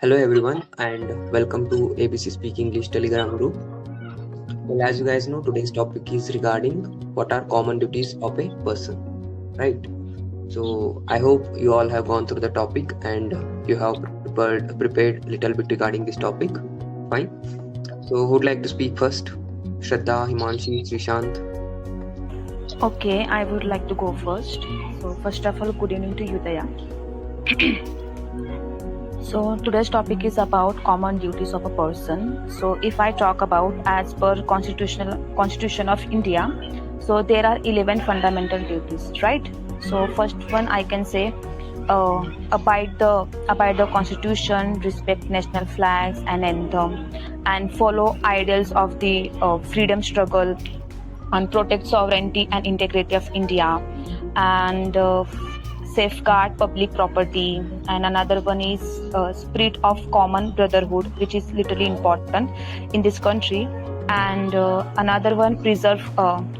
Hello everyone and welcome to ABC Speak English Telegram group. Well, as you guys know, today's topic is regarding what are common duties of a person, right? So I hope you all have gone through the topic and you have prepared a little bit regarding this topic. Fine. So who would like to speak first? Shraddha, Himanshi, Srishant. Okay, I would like to go first. So first of all, good evening to you, Daya. So today's topic is about common duties of a person. So if I talk about as per Constitution of India, so there are 11 fundamental duties, right? So first one I can say abide the Constitution, respect national flags and anthem, and follow ideals of the freedom struggle, and protect sovereignty and integrity of India, and safeguard public property. And another one is spirit of common brotherhood, which is literally important in this country. And another one, preserve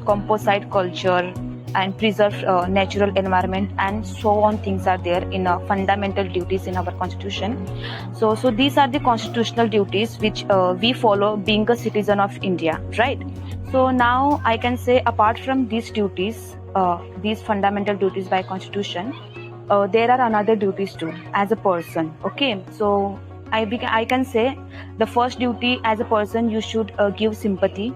composite culture and preserve natural environment, and so on things are there in fundamental duties in our constitution. So these are the constitutional duties which we follow being a citizen of India, right? So now I can say, apart from these duties, these fundamental duties by constitution, there are another duties too as a person. Okay, so I can say the first duty as a person, you should give sympathy.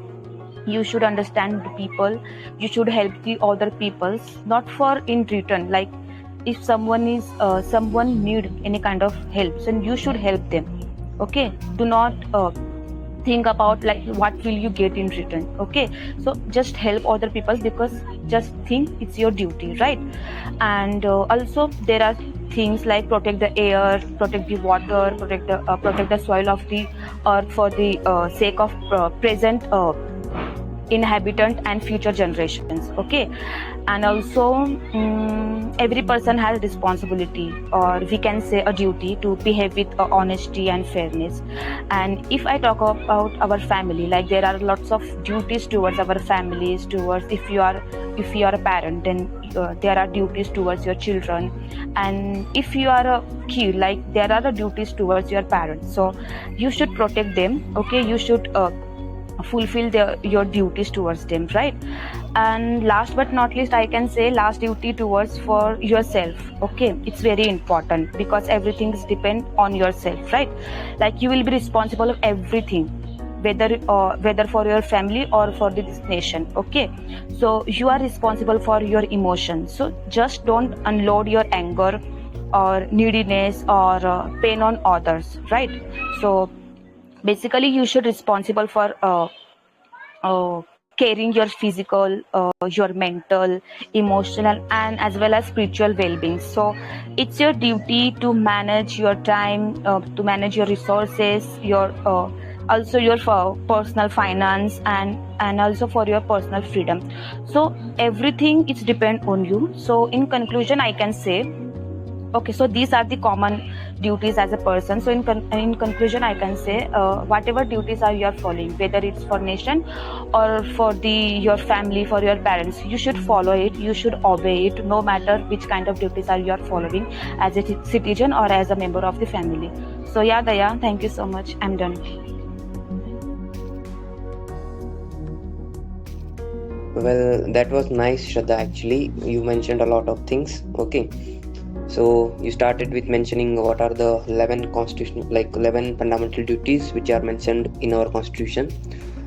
You should understand the people. You should help the other peoples, not for in return. Like if someone need any kind of help, then you should help them. Okay, do not think about like what will you get in return. Okay, so just help other people because just think it's your duty, right? And also there are things like protect the air, protect the water, protect the soil of the earth for the sake of present inhabitant and future generations. Okay, and also every person has responsibility, or we can say a duty, to behave with honesty and fairness. And if I talk about our family, like there are lots of duties towards our families, towards if you are a parent, then there are duties towards your children. And if you are a kid, like there are the duties towards your parents, so you should protect them. Okay, you should fulfill your duties towards them, right? And last but not least, I can say last duty towards for yourself. Okay, it's very important because everything is depend on yourself, right? Like you will be responsible of everything, whether for your family or for this nation. Okay, so you are responsible for your emotions, so just don't unload your anger or neediness or pain on others, right? So basically you should responsible for caring your physical, your mental, emotional, and as well as spiritual well-being. So it's your duty to manage your time, to manage your resources, your also your personal finance, and also for your personal freedom. So everything is depend on you. So in conclusion I can say, okay, so these are the common duties as a person. So in conclusion I can say, whatever duties are you are following, whether it's for nation or for your family, for your parents, you should follow it, you should obey it, no matter which kind of duties are you are following as a citizen or as a member of the family. So yeah, Daya, thank you so much, I'm done. Well, that was nice, Shraddha. Actually, you mentioned a lot of things. Okay. So you started with mentioning what are the 11 constitutional, like 11 fundamental duties which are mentioned in our constitution.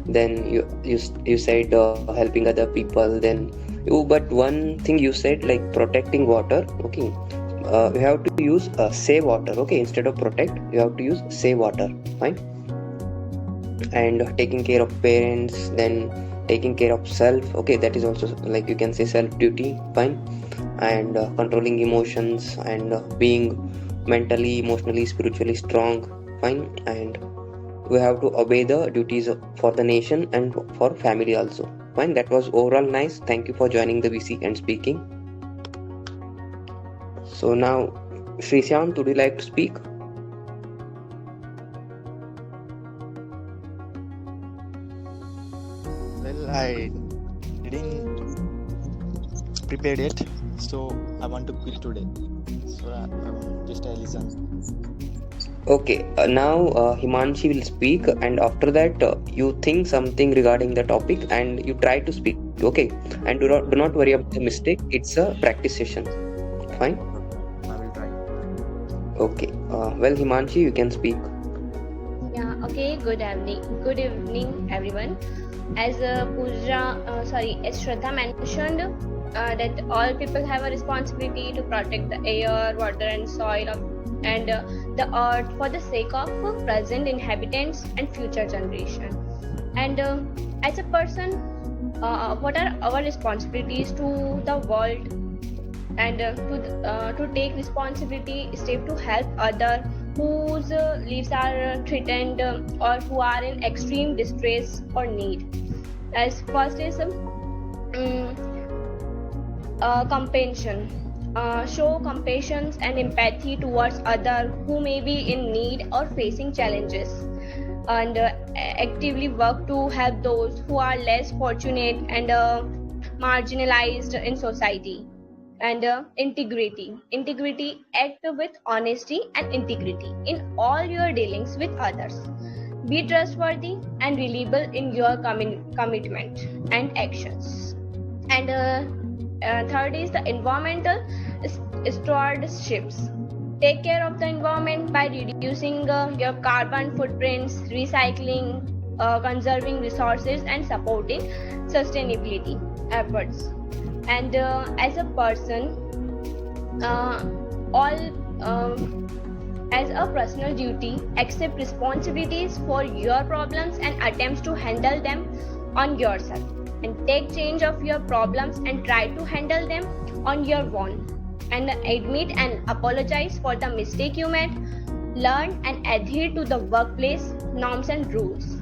Then you said helping other people. Then but one thing you said, like protecting water. Okay, you have to use save water. Okay, instead of protect, you have to use save water. Fine. And taking care of parents, then taking care of self. Okay, that is also like you can say self duty. Fine. And controlling emotions, and being mentally, emotionally, spiritually strong. Fine. And we have to obey the duties for the nation and for family also. Fine. That was overall nice. Thank you for joining the VC and speaking. So now, Srishant, would you like to speak? Well, I didn't prepare it, so I want to quit today. So just I listen. Okay, now Himanshi will speak, and after that, you think something regarding the topic and you try to speak. Okay, and do not worry about the mistake. It's a practice session. Fine. Okay, I will try. Okay. Well, Himanshi, you can speak. Yeah, okay, good evening. Good evening, everyone. As Shraddha mentioned, that all people have a responsibility to protect the air, water, and soil and the earth for the sake of present inhabitants and future generation. And as a person, what are our responsibilities to the world and to take responsibility step to help other whose lives are threatened or who are in extreme distress or need. As first is compassion. Show compassion and empathy towards others who may be in need or facing challenges, and actively work to help those who are less fortunate and marginalized in society. And integrity, act with honesty and integrity in all your dealings with others. Be trustworthy and reliable in your commitment and actions. And third is the environmental stewardships. Take care of the environment by reducing your carbon footprints, recycling, conserving resources, and supporting sustainability efforts. And as a person, all as a personal duty, accept responsibilities for your problems and attempts to handle them on yourself, and take change of your problems and try to handle them on your own, and admit and apologize for the mistake you made. Learn and adhere to the workplace norms and rules.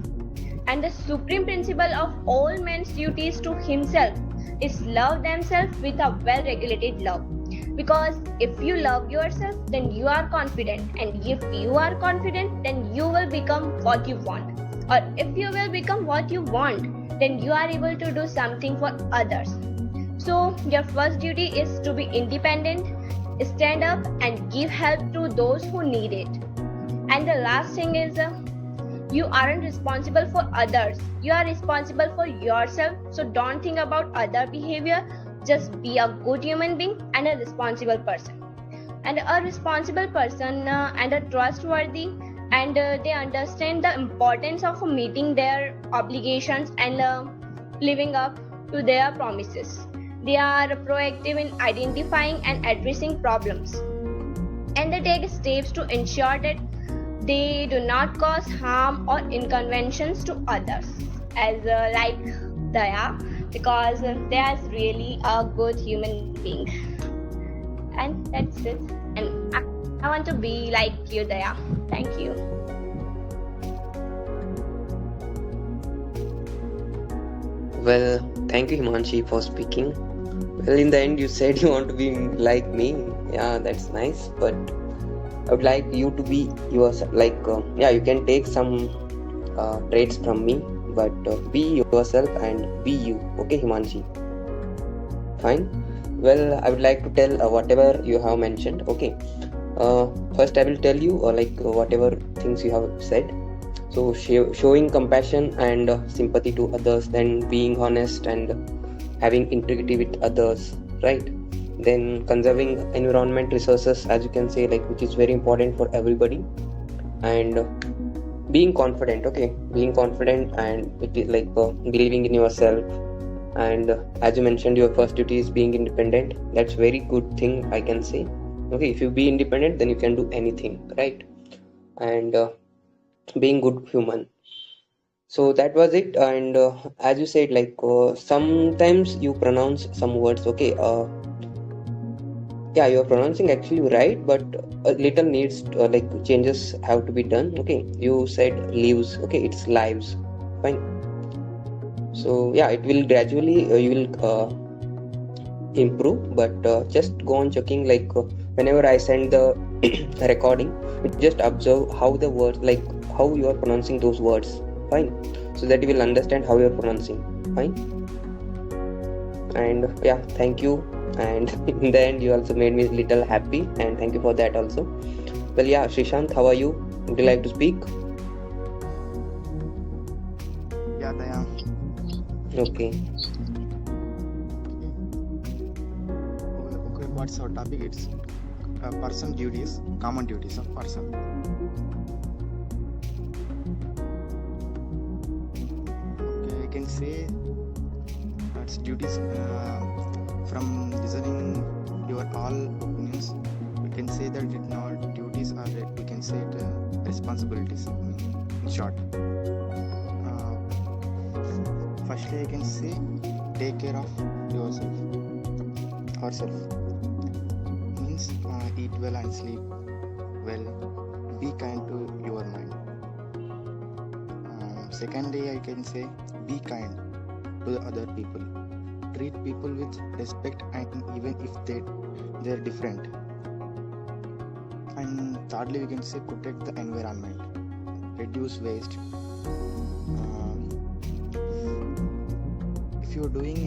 And the supreme principle of all men's duties to himself is love themselves with a well-regulated love. Because if you love yourself, then you are confident, and if you are confident, then you will become what you want. Or if you will become what you want, then you are able to do something for others. So your first duty is to be independent, stand up and give help to those who need it. And the last thing is you aren't responsible for others, you are responsible for yourself. So don't think about other behavior, just be a good human being and a responsible person. And a responsible person and a trustworthy, and they understand the importance of meeting their obligations and living up to their promises. They are proactive in identifying and addressing problems, and they take steps to ensure that they do not cause harm or inconvenience to others, as like Daya, because Daya is really a good human being. And that's it. And I want to be like you, Daya. Thank you. Well, thank you, Himanshi, for speaking. Well, in the end, you said you want to be like me. Yeah, that's nice. But I would like you to be yourself. Like, yeah, you can take some traits from me, but be yourself and be you. Okay, Himanshi. Fine. Well, I would like to tell whatever you have mentioned. Okay. First, I will tell you whatever things you have said. So, showing compassion and sympathy to others, then being honest and having integrity with others, right? Then conserving environment resources, as you can say, like, which is very important for everybody. And being confident, okay, being confident, and it is like believing in yourself. And as you mentioned, your first duty is being independent. That's very good thing, I can say. Okay, if you be independent, then you can do anything, right? And being good human. So that was it. And as you said, like, sometimes you pronounce some words, okay, yeah, you're pronouncing actually right, but a little needs like changes have to be done. Okay, you said lives, okay, it's lives. Fine. So yeah, it will gradually you will improve, but just go on checking, like, whenever I send the recording, you just observe how the words, like, how you are pronouncing those words. Fine. So that you will understand how you are pronouncing. Fine. And yeah, thank you. And in the end, you also made me a little happy, and thank you for that also. Well, yeah, Shrishant, how are you? Would you like to speak? Yeah, Daya. Okay. Okay, what's our topic? It's person duties, common duties of person. Okay, I can say it's duties from listening your all opinions. We can say that it not duties are we can say it responsibilities. In short, firstly I can say take care of yourself, ourselves. Means eat well and sleep well. Be kind to your mind. Secondly, I can say be kind to the other people. Treat people with respect, and even if they're different. And thirdly, we can say protect the environment, reduce waste. If you're doing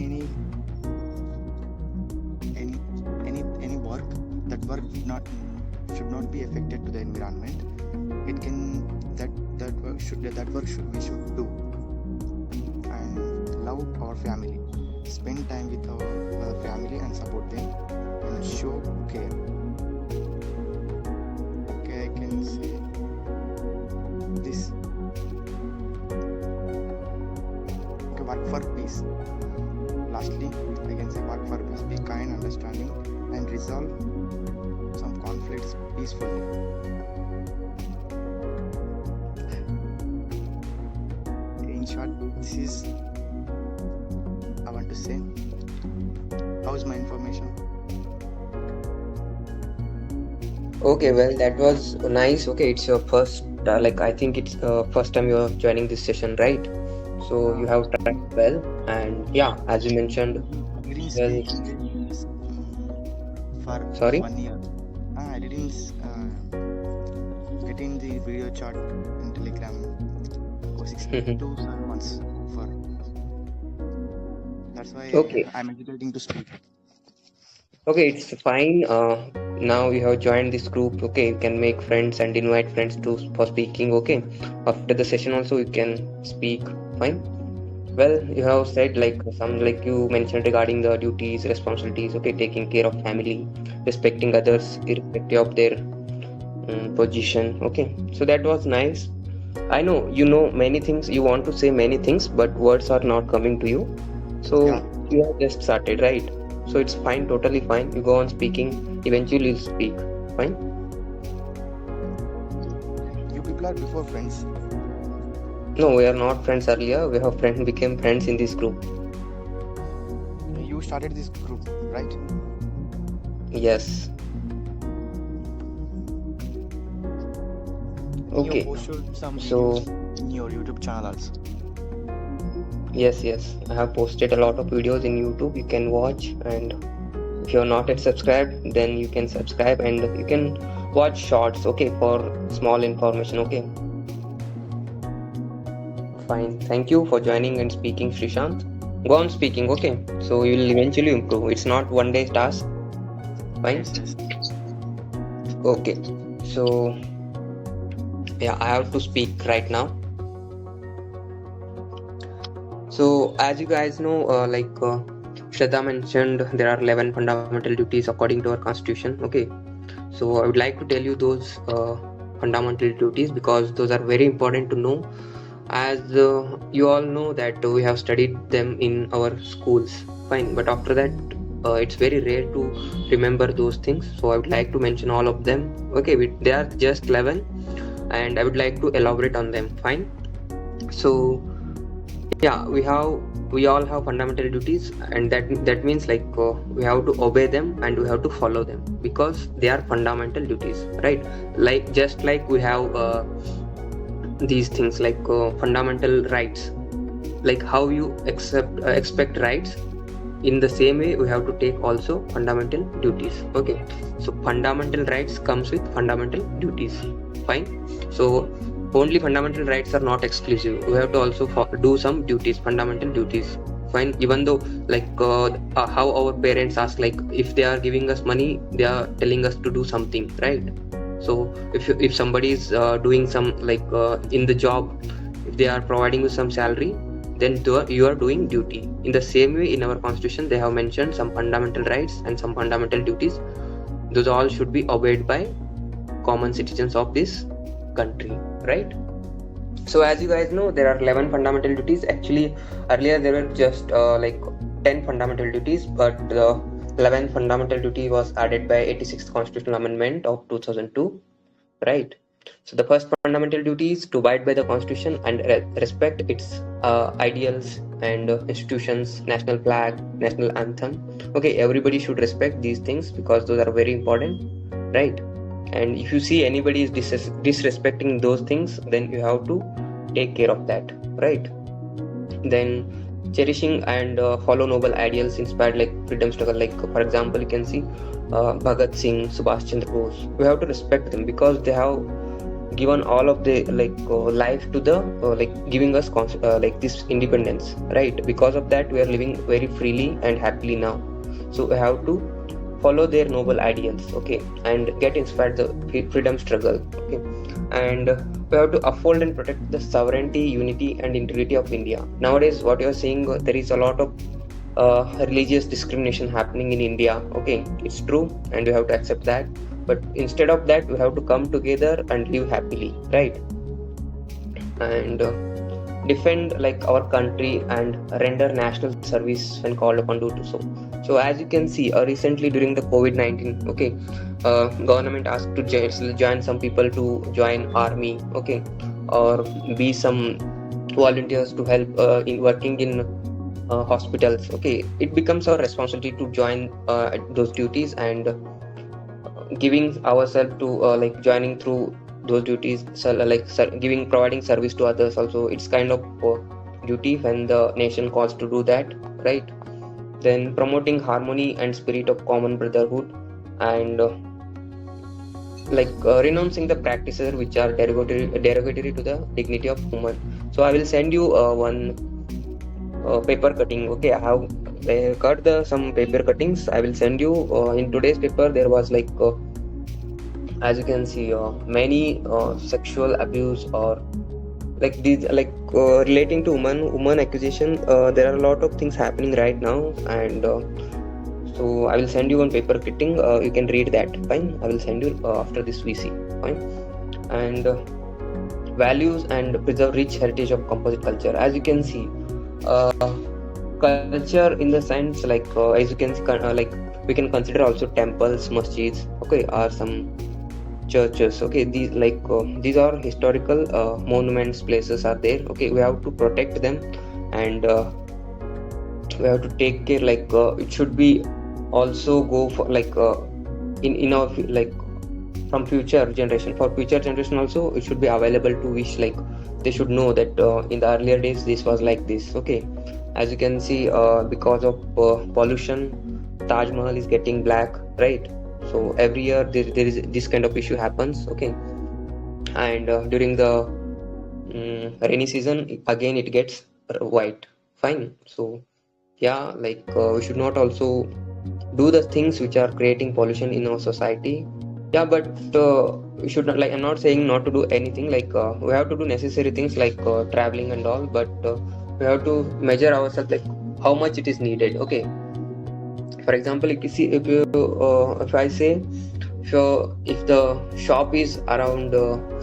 any work, that work should not be affected to the environment. It can that work should we should do. And love our family, spend time with our family and support them and show care. Okay, I can say this. Okay, work for peace. Lastly, I can say work for peace. Be kind, understanding, and resolve some conflicts peacefully. In short, this is I want to say. How's my information? Okay, well, that was nice. Okay, it's your first, I think it's first time you're joining this session, right? So you have tried well, and yeah, as you mentioned, I didn't well, speak English for sorry. 1 year. I didn't get in the video chat in Telegram for 6 to 7 months. That's why Okay, I'm hesitating to speak. okay, it's fine. Now you have joined this group. Okay, you can make friends and invite friends to for speaking. Okay, after the session also you can speak. Fine. Well, you have said like you mentioned regarding the duties, responsibilities. Okay, taking care of family, respecting others irrespective of their position. Okay, so that was nice. I know you know many things. You want to say many things, but words are not coming to you. So Yeah, you have just started, right? So it's fine, totally fine. You go on speaking. Eventually, you'll speak. Fine. you people are before friends. No, we are not friends earlier. We have became friends in this group. You started this group, right? Yes. You Okay. posted some So videos in your YouTube channel also. yes, I have posted a lot of videos in YouTube. You can watch, and if you're not yet subscribed, then you can subscribe and you can watch shorts. Okay, for small information. Okay. Fine. Thank you for joining and speaking, Srishant. Go on speaking. Okay. So you will eventually improve. It's not one day task. Fine. Yes. Okay. So yeah, I have to speak right now. So as you guys know, Shraddha mentioned, there are 11 fundamental duties according to our constitution. Okay, so I would like to tell you those fundamental duties because those are very important to know. As you all know that we have studied them in our schools, fine. But after that, it's very rare to remember those things. So I would like to mention all of them. Okay, they are just 11, and I would like to elaborate on them. Fine. So yeah, we all have fundamental duties, and that means we have to obey them and we have to follow them because they are fundamental duties, right? Like just like we have these things like fundamental rights, like how you expect rights, in the same way we have to take also fundamental duties. Okay, so fundamental rights comes with fundamental duties. Fine. So only fundamental rights are not exclusive. We have to also do some duties, fundamental duties. Fine. Even though how our parents ask, like if they are giving us money, they are telling us to do something, right? So if somebody is doing some in the job, if they are providing you some salary, then you are doing duty. In the same way, in our constitution they have mentioned some fundamental rights and some fundamental duties. Those all should be obeyed by common citizens of this country, right? So as you guys know, there are 11 fundamental duties. Actually, earlier there were just 10 fundamental duties, but the 11th fundamental duty was added by 86th constitutional amendment of 2002, right? So the first fundamental duty is to abide by the constitution and respect its ideals and institutions, national flag, national anthem. Okay, everybody should respect these things because those are very important, right? And if you see anybody is disrespecting those things, then you have to take care of that, right? Then cherishing and follow noble ideals inspired like freedom struggle, like for example you can see Bhagat Singh, Subhash Chandra Bose. We have to respect them because they have given all of the life to the giving us this independence, right? Because of that we are living very freely and happily now. So we have to follow their noble ideals, okay, and get inspired the freedom struggle, okay. And we have to uphold and protect the sovereignty, unity and integrity of India. Nowadays what you are seeing, there is a lot of religious discrimination happening in India, okay. It's true and we have to accept that, but instead of that we have to come together and live happily, right? And defend our country and render national service when called upon to do so. So as you can see, recently during the COVID-19, okay, government asked to join some people to join army, okay, or be some volunteers to help in working in hospitals, okay. It becomes our responsibility to join those duties and giving ourselves to joining through those duties, so providing service to others also. It's kind of duty when the nation calls to do that, right? Then promoting harmony and spirit of common brotherhood and renouncing the practices which are derogatory to the dignity of human. So I will send you one paper cutting, okay. I have cut some paper cuttings. I will send you in today's paper. There was as you can see many sexual abuse or these relating to woman accusation. There are a lot of things happening right now, and so I will send you one paper cutting. You can read that, fine. I will send you after this VC, fine. And values and preserve rich heritage of composite culture. As you can see, culture in the sense as you can see, we can consider also temples, masjids, okay, or some churches, okay. These these are historical monuments, places are there, okay. We have to protect them and we have to take care, it should be also go for in our from future generation. For future generation also it should be available to which they should know that in the earlier days this was like this, okay. As you can see, because of pollution, Taj Mahal is getting black, right? So every year there is this kind of issue happens, okay. And during the rainy season again it gets white, fine. So yeah, we should not also do the things which are creating pollution in our society. Yeah, but we should not, I'm not saying not to do anything, we have to do necessary things traveling and all, but we have to measure ourselves how much it is needed, okay. For example, if you see, if I say if the shop is around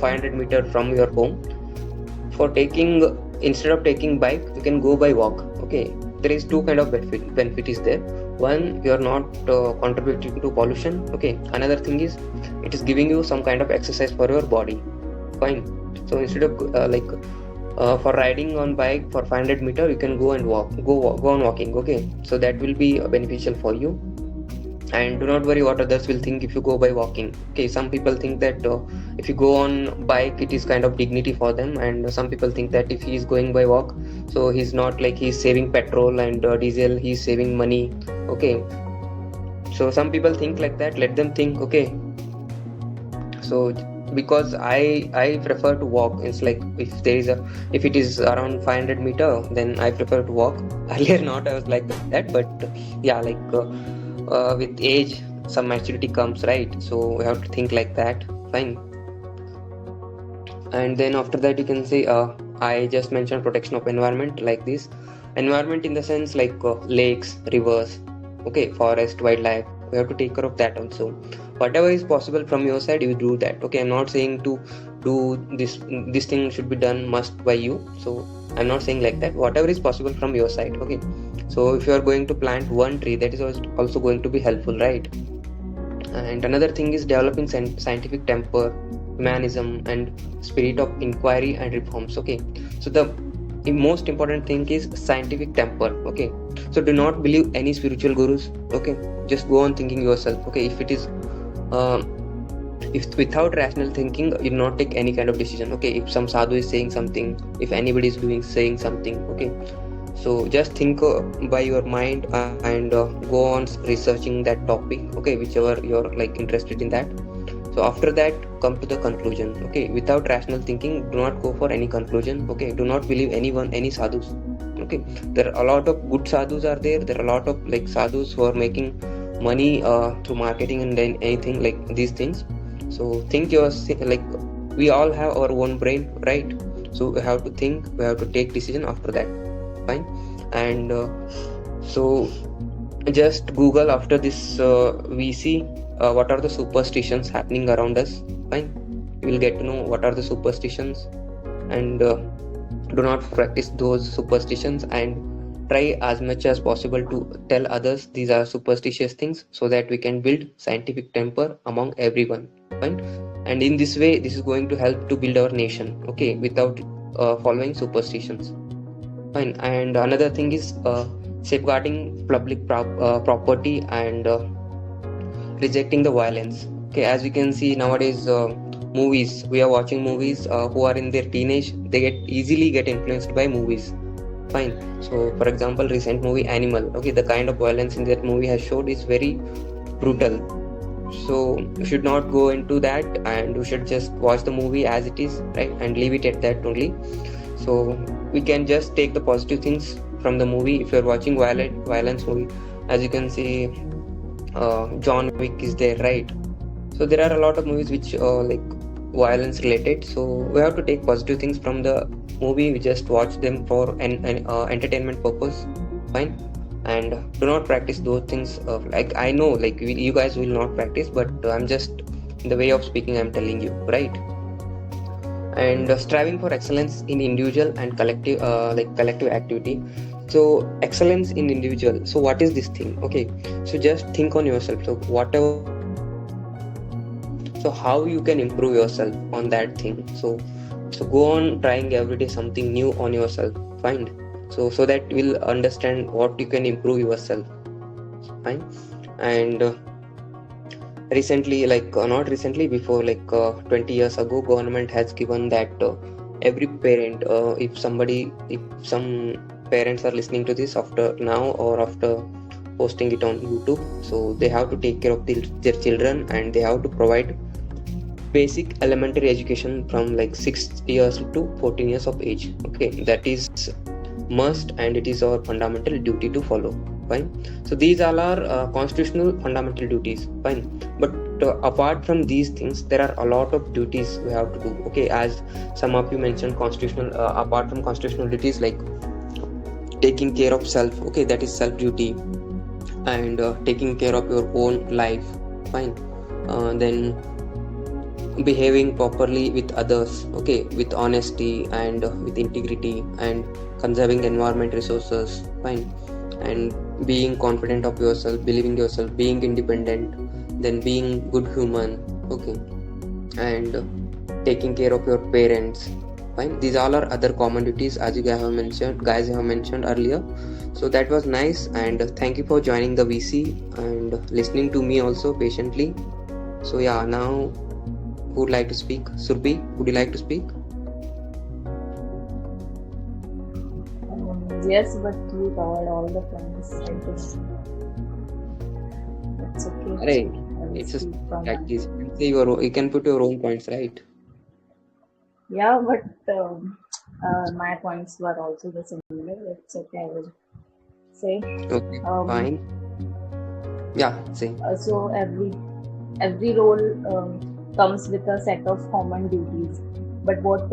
500 meter from your home, for taking, instead of taking bike you can go by walk, okay. There is two kind of benefit is there. One, you are not contributing to pollution, okay. Another thing is it is giving you some kind of exercise for your body, fine. So instead of for riding on bike for 500 meter you can go and go on walking, okay. So that will be beneficial for you, and do not worry what others will think if you go by walking, okay. Some people think that if you go on bike it is kind of dignity for them, and some people think that if he is going by walk, so he's not he's saving petrol and diesel, he's saving money, okay. So some people think like that, let them think, okay. So because I prefer to walk, it's if it is around 500 meter, then I prefer to walk. Earlier not, I was like that, but yeah, with age some maturity comes, right? So we have to think like that, Fine. And then after that you can say I just mentioned protection of environment, like this environment in the sense like lakes, rivers, okay, forest, wildlife. We have to take care of that also. Whatever is possible from your side, you do that. Okay, I'm not saying to do this thing should be done must by you, so I'm not saying like that. Whatever is possible from your side. Okay, so if you are going to plant one tree, that is also going to be helpful, right? And another thing is developing scientific temper, humanism, and spirit of inquiry and reforms. Okay, so the most important thing is scientific temper. Okay, so do not believe any spiritual gurus. Okay, just go on thinking yourself. Okay, if it is uh, if without rational thinking you do not take any kind of decision. Okay, if some sadhu is saying something, if anybody is doing saying something, okay, so just think by your mind and go on researching that topic, okay, whichever you're like interested in that. So after that, come to the conclusion. Okay, without rational thinking, do not go for any conclusion. Okay, do not believe anyone, any sadhus. Okay, there are a lot of good sadhus are there. There are a lot of like sadhus who are making money through marketing and then anything like these things. So think your like we all have our own brain, right? So we have to think, we have to take decision after that. Fine. And so just Google after this VC what are the superstitions happening around us. Fine, you will get to know what are the superstitions, and do not practice those superstitions, and try as much as possible to tell others these are superstitious things, so that we can build scientific temper among everyone. Fine. And in this way, this is going to help to build our nation, okay, without following superstitions. Fine. And another thing is safeguarding public property and rejecting the violence. Okay, as we can see nowadays, movies. We are watching movies. Who are in their teenage, they easily get influenced by movies. Fine. So, for example, recent movie Animal. Okay, the kind of violence in that movie has showed is very brutal. So you should not go into that, and you should just watch the movie as it is, right, and leave it at that only. So we can just take the positive things from the movie. If you're watching violence movie, as you can see, John Wick is there, right? So there are a lot of movies which like violence related. So we have to take positive things from the movie. We just watch them for an entertainment purpose. Fine. And do not practice those things. Like I know, like you guys will not practice, but I'm just in the way of speaking, I'm telling you, right? And striving for excellence in individual and collective like collective activity. So excellence in individual, so what is this thing? Okay, so just think on yourself. So whatever you are doing, so how you can improve yourself on that thing. So go on trying every day something new on yourself. Find, so that you will understand what you can improve yourself. Fine. And recently, like not recently, before like 20 years ago, government has given that every parent, if some parents are listening to this after now or after posting it on YouTube, so they have to take care of their children, and they have to provide basic elementary education from like 6 years to 14 years of age. Okay, that is must, and it is our fundamental duty to follow. Fine. So these all are constitutional fundamental duties. Fine. But apart from these things, there are a lot of duties we have to do. Okay, as some of you mentioned, constitutional apart from constitutional duties, like taking care of self. Okay, that is self duty. And taking care of your own life. Fine. Then behaving properly with others, okay, with honesty and with integrity, and conserving the environment resources. Fine. And being confident of yourself, believing yourself, being independent, then being good human. Okay. And taking care of your parents. Fine. These all are other common duties, as you guys have mentioned earlier. So that was nice, and thank you for joining the VC and listening to me also patiently. So yeah, now who would like to speak? Surbi, would you like to speak? Yes, but you covered all the points. I guess that's okay. Right. I will It's a speak from practice. You can put your own points, right? yeah, but my points were also the similar. It's okay. I will say. Okay, fine. Yeah, say. So every role comes with a set of common duties. But what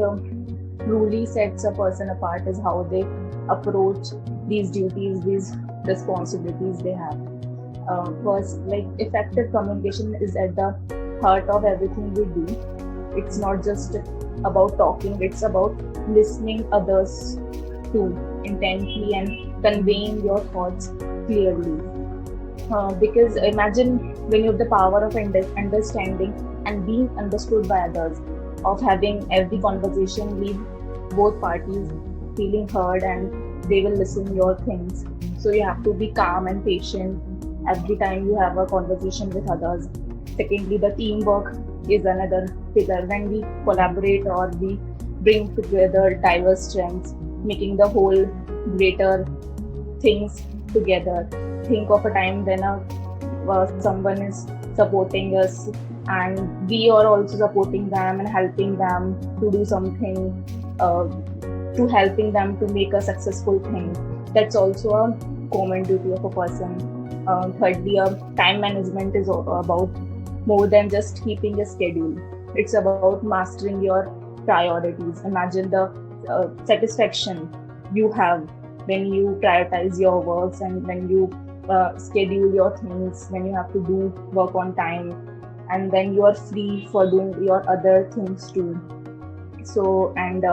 truly sets a person apart is how they approach these duties, these responsibilities they have. First, like effective communication is at the heart of everything we do. It's not just about talking, it's about listening others too intently and conveying your thoughts clearly. Because imagine when you have the power of understanding and being understood by others, of having every conversation leave both parties feeling heard and they will listen your things. So you have to be calm and patient every time you have a conversation with others. Secondly, the teamwork is another pillar. When we collaborate or we bring together diverse strengths, making the whole greater things together. Think of a time when someone is supporting us and we are also supporting them and helping them to do something, to helping them to make a successful thing. That's also a common duty of a person. Thirdly, time management is about more than just keeping a schedule. It's about mastering your priorities. Imagine the satisfaction you have when you prioritize your works and when you schedule your things, when you have to do work on time, and then you are free for doing your other things too. So, and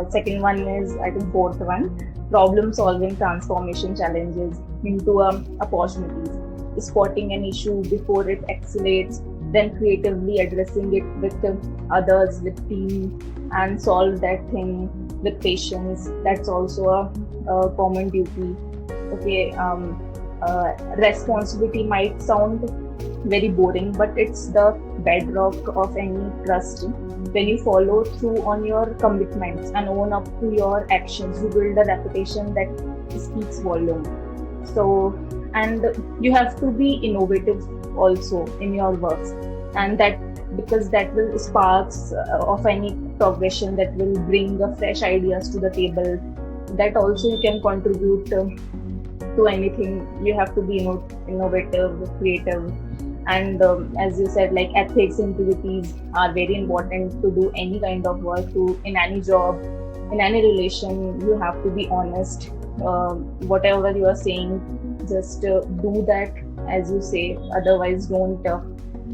second one is, I think, fourth one, problem solving transformation challenges into opportunities, spotting an issue before it escalates, then creatively addressing it with others, with team, and solve that thing with patience. That's also a common duty. Okay, responsibility might sound very boring, but it's the bedrock of any trust. When you follow through on your commitments and own up to your actions, you build a reputation that speaks volume. So, and you have to be innovative also in your works, and that, because that will sparks of any progression, that will bring fresh ideas to the table. That also you can contribute to anything. You have to be innovative, creative, and as you said, like ethics, integrities are very important to do any kind of work. To in any job, in any relation, you have to be honest. Whatever you are saying, just do that as you say. Otherwise, don't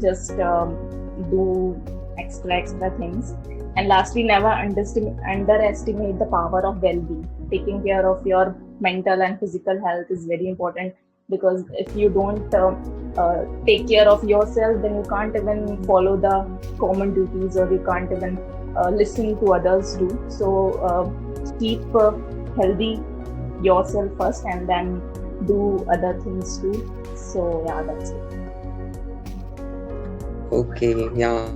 just do extra things. And lastly, never underestimate the power of well-being. Taking care of your mental and physical health is very important, because if you don't take care of yourself, then you can't even follow the common duties, or you can't even listen to others do. So keep healthy yourself first and then do other things too. So yeah, that's it. Okay, yeah.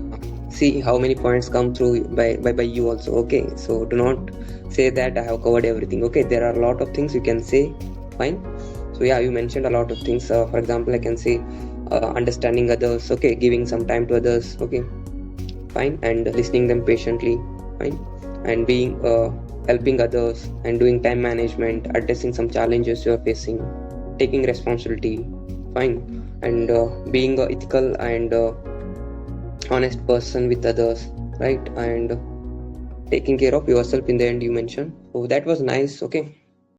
See how many points come through by you also. Okay, so do not say that I have covered everything. Okay, there are a lot of things you can say. Fine. So yeah, you mentioned a lot of things. For example, I can say understanding others. Okay, giving some time to others. Okay, fine, and listening them patiently. Fine, and being helping others and doing time management, addressing some challenges you are facing, taking responsibility. Fine, and being ethical and honest person with others, right? And taking care of yourself in the end, you mentioned. So that was nice. Okay,